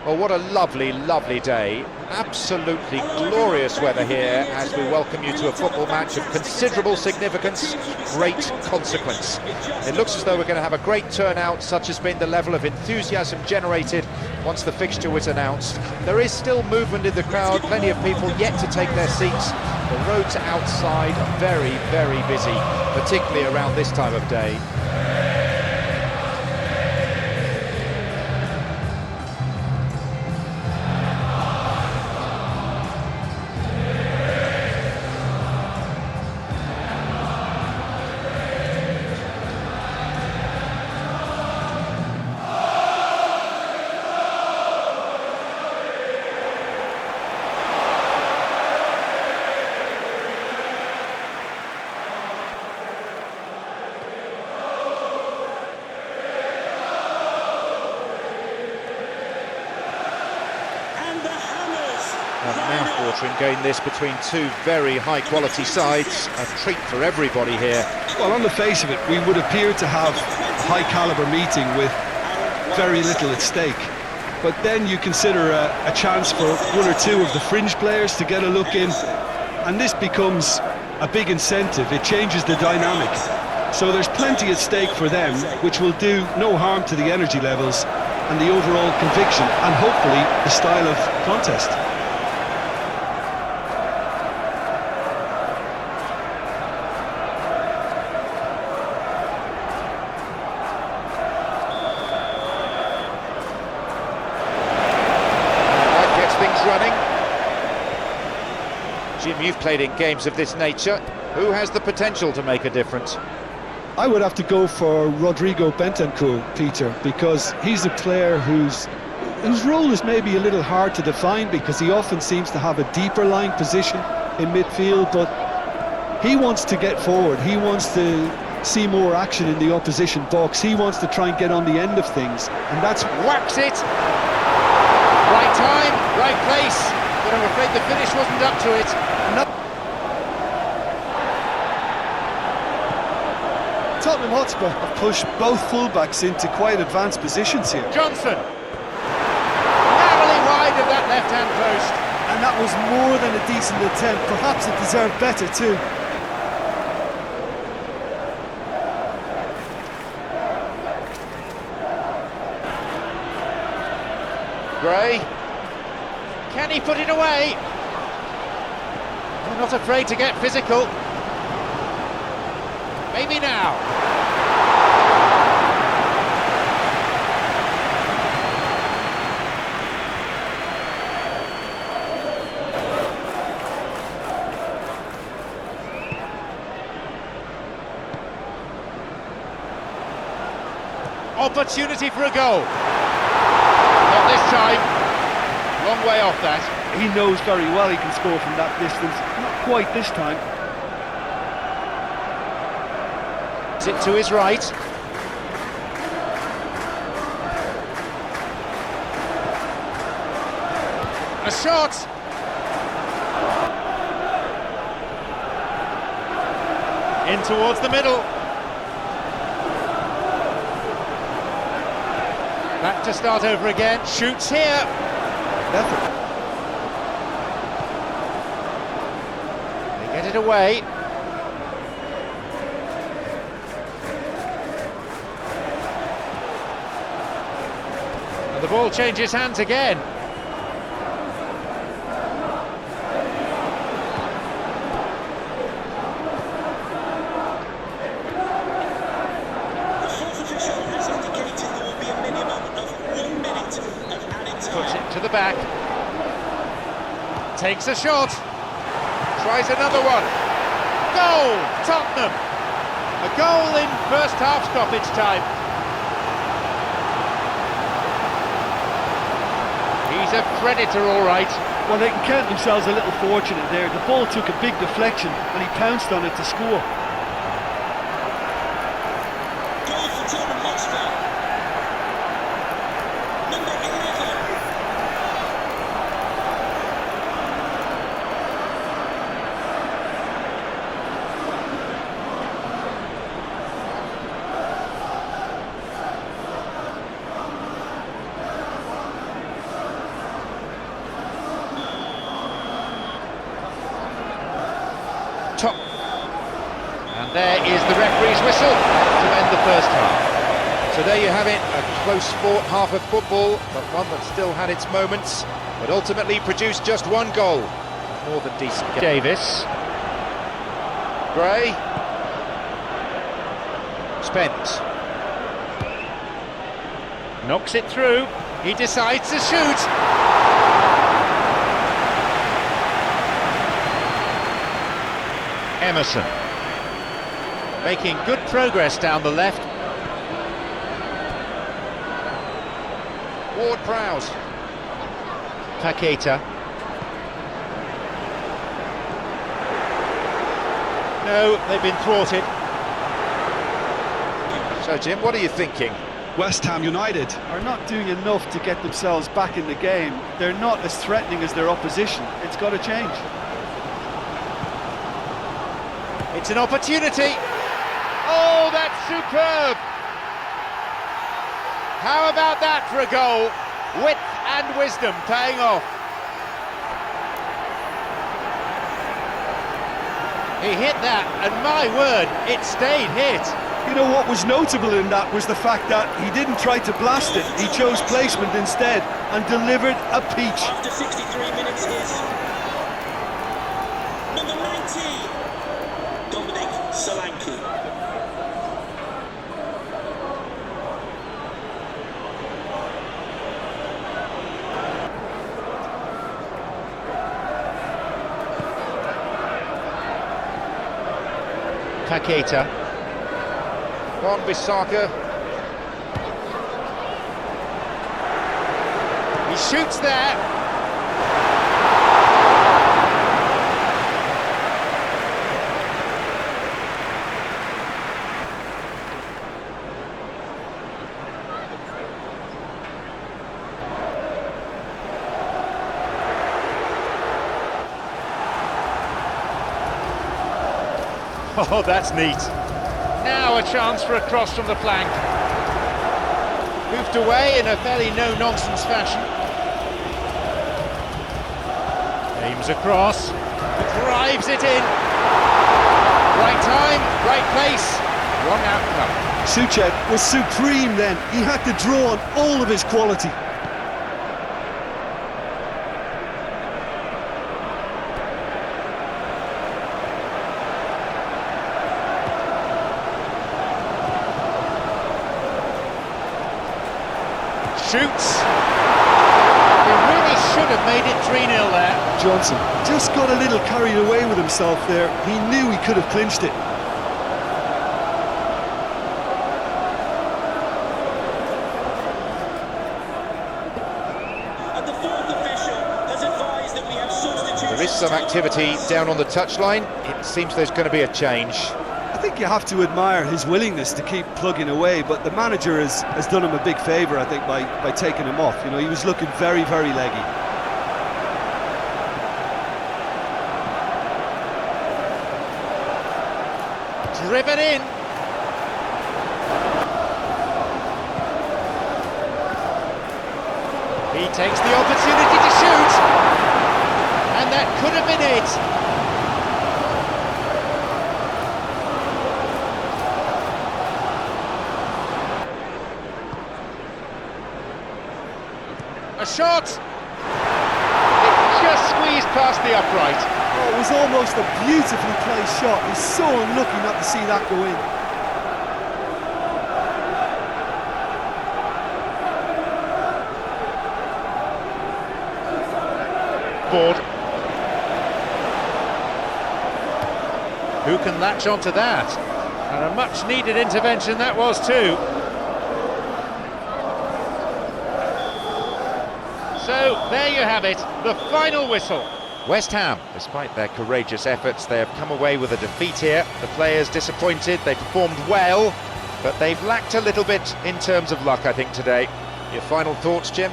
Well, what a lovely, lovely day. Absolutely glorious weather here as we welcome you to a football match of considerable significance, great consequence. It looks as though we're going to have a great turnout, such has been the level of enthusiasm generated once the fixture was announced. There is still movement in the crowd, plenty of people yet to take their seats. The roads outside are very, very busy, particularly around this time of day. A mouth-watering game this between two very high-quality sides, a treat for everybody here. Well, on the face of it, we would appear to have a high-caliber meeting with very little at stake. But then you consider a chance for one or two of the fringe players to get a look in, and this becomes a big incentive. It changes the dynamic. So there's plenty at stake for them, which will do no harm to the energy levels and the overall conviction, and hopefully the style of contest. Running. Jim, you've played in games of this nature. Who has the potential to make a difference? I would have to go for Rodrigo Bentancur, Peter, because he's a player whose role is maybe a little hard to define, because he often seems to have a deeper lying position in midfield, but he wants to get forward. He wants to see more action in the opposition box. He wants to try and get on the end of things, and that's... Whacks it! Right time, right place, but I'm afraid the finish wasn't up to it. Tottenham Hotspur have pushed both fullbacks into quite advanced positions here. Johnson, narrowly wide of that left-hand post. And that was more than a decent attempt, perhaps it deserved better too. Gray, can he put it away? They're not afraid to get physical. Maybe now. Opportunity for a goal. Not this time. Long way off that. He knows very well he can score from that distance. Not quite this time. It to his right. A shot. In towards the middle. Back to start over again. Shoots here. Effort. They get it away. And the ball changes hands again. Puts it to the back. Takes a shot. Tries another one. Goal! Tottenham! A goal in first half stoppage time. He's a predator, all right. Well, they can count themselves a little fortunate there. The ball took a big deflection and he pounced on it to score. Goal for Tottenham Hotspur. Number 11. There is the referee's whistle to end the first half. So there you have it, a close fought half of football, but one that still had its moments, but ultimately produced just one goal. More than decent. Davis. Gray. Spence. Knocks it through. He decides to shoot. Emerson. Making good progress down the left. Ward-Prowse. Paqueta. No, they've been thwarted. So Jim, what are you thinking? West Ham United are not doing enough to get themselves back in the game. They're not as threatening as their opposition. It's got to change. It's an opportunity. Oh, that's superb. How about that for a goal? Width and wisdom paying off. He hit that, and my word, it stayed hit. You know what was notable in that was the fact that he didn't try to blast it. He chose placement instead and delivered a peach. After 63 minutes is number 19, Dominic Solanke. Paqueta. Wan-Bissaka. He shoots there. Oh, that's neat. Now a chance for a cross from the flank. Moved away in a fairly no-nonsense fashion. Aims across, drives it in. Right time, right place, wrong outcome. Soucek was supreme then. He had to draw on all of his quality. Shoots. He really should have made it 3-0 there. Johnson just got a little carried away with himself there. He knew he could have clinched it. And the fourth official has advised that we have substitutions. There is some activity down on the touchline. It seems there's going to be a change. I think you have to admire his willingness to keep plugging away, but the manager has done him a big favour, I think, by taking him off. You know, he was looking very, very leggy. Driven in. He takes the opportunity to shoot. And that could have been it. A shot! It just squeezed past the upright. Oh, it was almost a beautifully placed shot. He's so unlucky not to see that go in. Board. Who can latch onto that? And a much needed intervention that was too. So, there you have it, the final whistle. West Ham, despite their courageous efforts, they have come away with a defeat here. The players disappointed, they performed well, but they've lacked a little bit in terms of luck, I think, today. Your final thoughts, Jim?